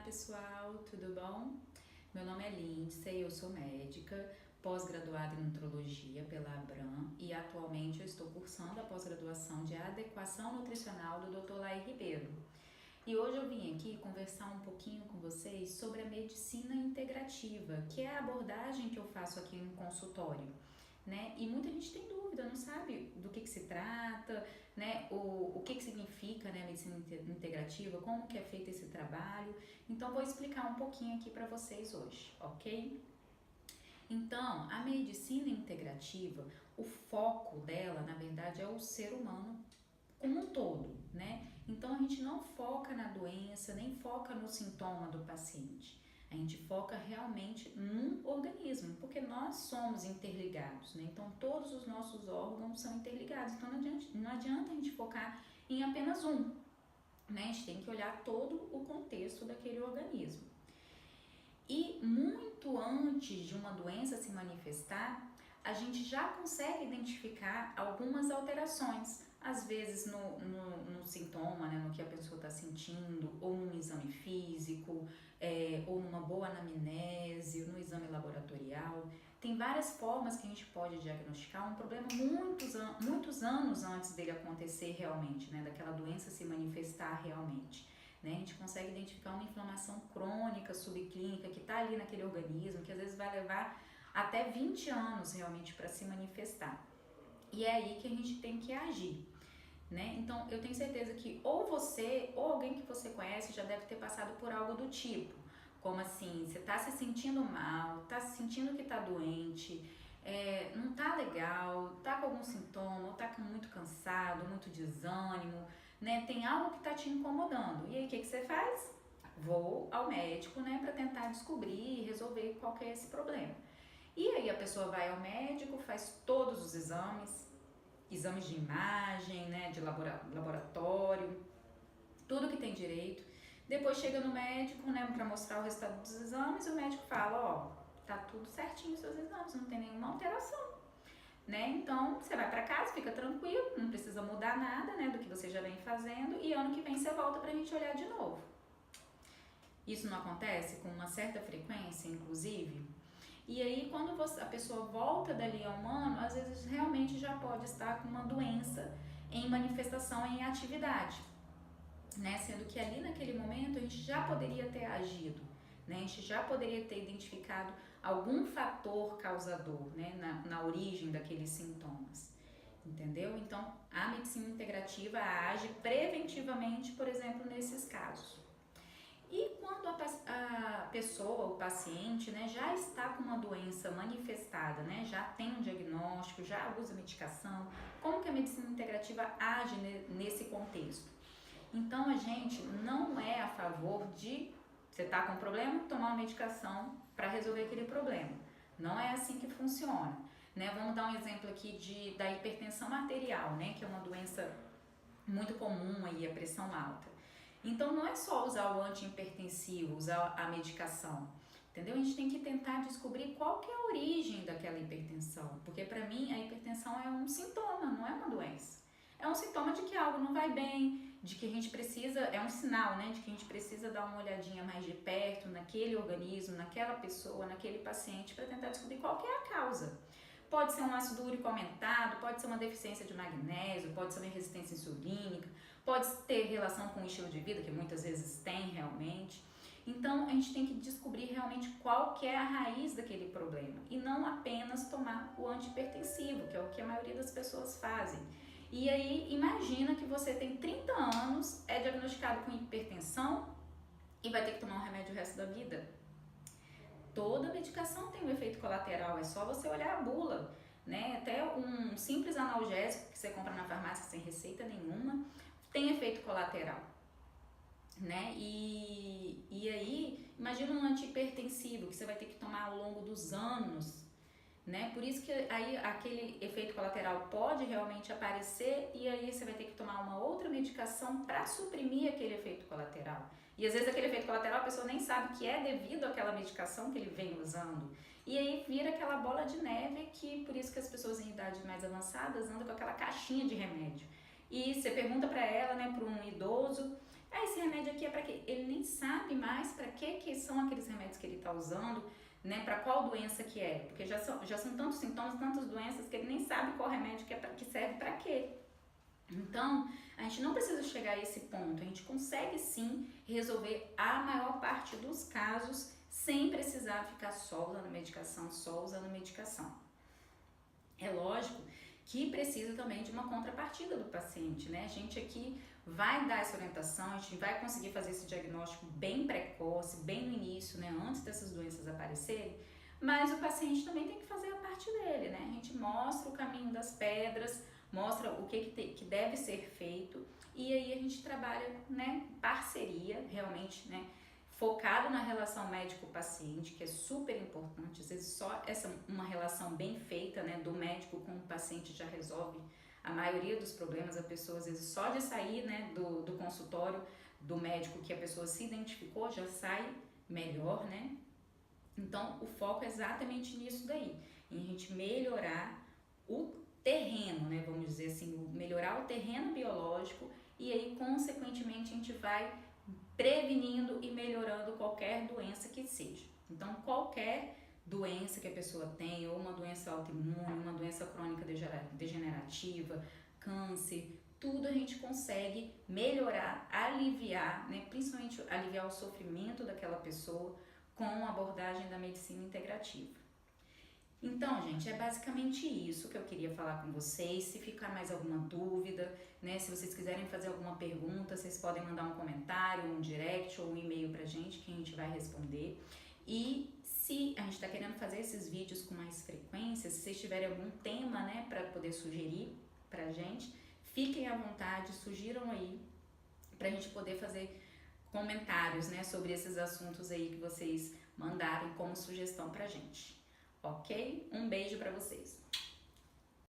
pessoal, tudo bom? Meu nome é Lindsay, eu sou médica, pós-graduada em nutrologia pela Abram e atualmente eu estou cursando a pós-graduação de adequação nutricional do Dr. Laí Ribeiro. E hoje eu vim aqui conversar um pouquinho com vocês sobre a medicina integrativa, que é a abordagem que eu faço aqui no consultório. Né? E muita gente tem dúvida, não sabe do que se trata, né? O que significa, né, a medicina integrativa, como que é feito esse trabalho. Então, vou explicar um pouquinho aqui para vocês hoje, ok? Então, a medicina integrativa, o foco dela, na verdade, é o ser humano como um todo, né? Então, a gente não foca na doença, nem foca no sintoma do paciente. A gente foca realmente num organismo, porque nós somos interligados, né? Então, todos os nossos órgãos são interligados. Então, não adianta a gente focar em apenas um, né? A gente tem que olhar todo o contexto daquele organismo. E muito antes de uma doença se manifestar, a gente já consegue identificar algumas alterações, às vezes no sintoma, né, no que a pessoa está sentindo, ou num exame físico, ou numa boa anamnese, no exame laboratorial. Tem várias formas que a gente pode diagnosticar um problema muitos anos antes dele acontecer realmente, né, daquela doença se manifestar realmente. Né? A gente consegue identificar uma inflamação crônica, subclínica, que está ali naquele organismo, que às vezes vai levar até 20 anos realmente para se manifestar. E é aí que a gente tem que agir. Né? Então, eu tenho certeza que ou você ou alguém que você conhece já deve ter passado por algo do tipo. Como assim, você está se sentindo mal, está se sentindo que está doente, não está legal, está com algum sintoma, está muito cansado, muito desânimo, né? Tem algo que está te incomodando. E aí, o que você faz? Vou ao médico, né, para tentar descobrir e resolver qual que é esse problema. E aí a pessoa vai ao médico, faz todos os exames de imagem, né, de laboratório, tudo que tem direito. Depois chega no médico, né, para mostrar o resultado dos exames, o médico fala, ó, tá tudo certinho os seus exames, não tem nenhuma alteração, né? Então, você vai para casa, fica tranquilo, não precisa mudar nada, né, do que você já vem fazendo e ano que vem você volta pra gente olhar de novo. Isso não acontece com uma certa frequência, inclusive? E aí, quando a pessoa volta dali a um ano, às vezes realmente já pode estar com uma doença em manifestação em atividade, né? Sendo que ali naquele momento a gente já poderia ter agido, né? A gente já poderia ter identificado algum fator causador, né? Na origem daqueles sintomas, entendeu? Então, a medicina integrativa age preventivamente, por exemplo, nesses casos. E quando a pessoa, o paciente, né, já está com uma doença manifestada, né, já tem um diagnóstico, já usa medicação, como que a medicina integrativa age nesse contexto? Então, a gente não é a favor de, você está com um problema, tomar uma medicação para resolver aquele problema. Não é assim que funciona. Né? Vamos dar um exemplo aqui da hipertensão arterial, né, que é uma doença muito comum aí, a pressão alta. Então, não é só usar o antihipertensivo, usar a medicação, entendeu? A gente tem que tentar descobrir qual que é a origem daquela hipertensão, porque para mim a hipertensão é um sintoma, não é uma doença. É um sintoma de que algo não vai bem, de que a gente precisa, é um sinal, né, de que a gente precisa dar uma olhadinha mais de perto naquele organismo, naquela pessoa, naquele paciente, para tentar descobrir qual que é a causa. Pode ser um ácido úrico aumentado, pode ser uma deficiência de magnésio, pode ser uma resistência insulínica, pode ter relação com o estilo de vida, que muitas vezes tem realmente. Então, a gente tem que descobrir realmente qual que é a raiz daquele problema e não apenas tomar o antihipertensivo, que é o que a maioria das pessoas fazem. E aí, imagina que você tem 30 anos, é diagnosticado com hipertensão e vai ter que tomar um remédio o resto da vida. Toda medicação tem um efeito colateral, é só você olhar a bula, né? Até um simples analgésico que você compra na farmácia sem receita nenhuma tem efeito colateral, né? E aí, imagina um antihipertensivo que você vai ter que tomar ao longo dos anos, né? Por isso que aí aquele efeito colateral pode realmente aparecer e aí você vai ter que tomar uma outra medicação para suprimir aquele efeito colateral. E às vezes aquele efeito colateral a pessoa nem sabe que é devido àquela medicação que ele vem usando. E aí vira aquela bola de neve que por isso que as pessoas em idades mais avançadas andam com aquela caixinha de remédio. E você pergunta para ela, né, para um idoso, esse remédio aqui é para quê? Ele nem sabe mais para que são aqueles remédios que ele está usando, né? Para qual doença que é, porque já são tantos sintomas, tantas doenças que ele nem sabe qual remédio que serve para quê. Então, a gente não precisa chegar a esse ponto, a gente consegue sim resolver a maior parte dos casos sem precisar ficar só usando medicação, É lógico que precisa também de uma contrapartida do paciente, né? A gente aqui vai dar essa orientação, a gente vai conseguir fazer esse diagnóstico bem precoce, bem no início, né? Antes dessas doenças aparecerem, mas o paciente também tem que fazer a parte dele, né? A gente mostra o caminho das pedras, mostra o que deve ser feito e aí a gente trabalha, né, parceria, realmente, né, focado na relação médico-paciente, que é super importante. Às vezes só uma relação bem feita, né, do médico com o paciente já resolve a maioria dos problemas. A pessoa, às vezes, só de sair, né, do consultório do médico que a pessoa se identificou, já sai melhor, né? Então, o foco é exatamente nisso daí, em a gente melhorar o terreno, né, vamos dizer assim, melhorar o terreno biológico e aí, consequentemente, a gente vai prevenindo e melhorando qualquer doença que seja. Então, qualquer doença que a pessoa tem, ou uma doença autoimune, uma doença crônica degenerativa, câncer, tudo a gente consegue melhorar, aliviar, né, principalmente aliviar o sofrimento daquela pessoa com a abordagem da medicina integrativa. Então, gente, é basicamente isso que eu queria falar com vocês. Se ficar mais alguma dúvida, né, se vocês quiserem fazer alguma pergunta, vocês podem mandar um comentário, um direct ou um e-mail pra gente que a gente vai responder. E se a gente tá querendo fazer esses vídeos com mais frequência, se vocês tiverem algum tema, né, pra poder sugerir pra gente, fiquem à vontade, sugiram aí pra gente poder fazer comentários, né, sobre esses assuntos aí que vocês mandaram como sugestão pra gente. Ok? Um beijo para vocês!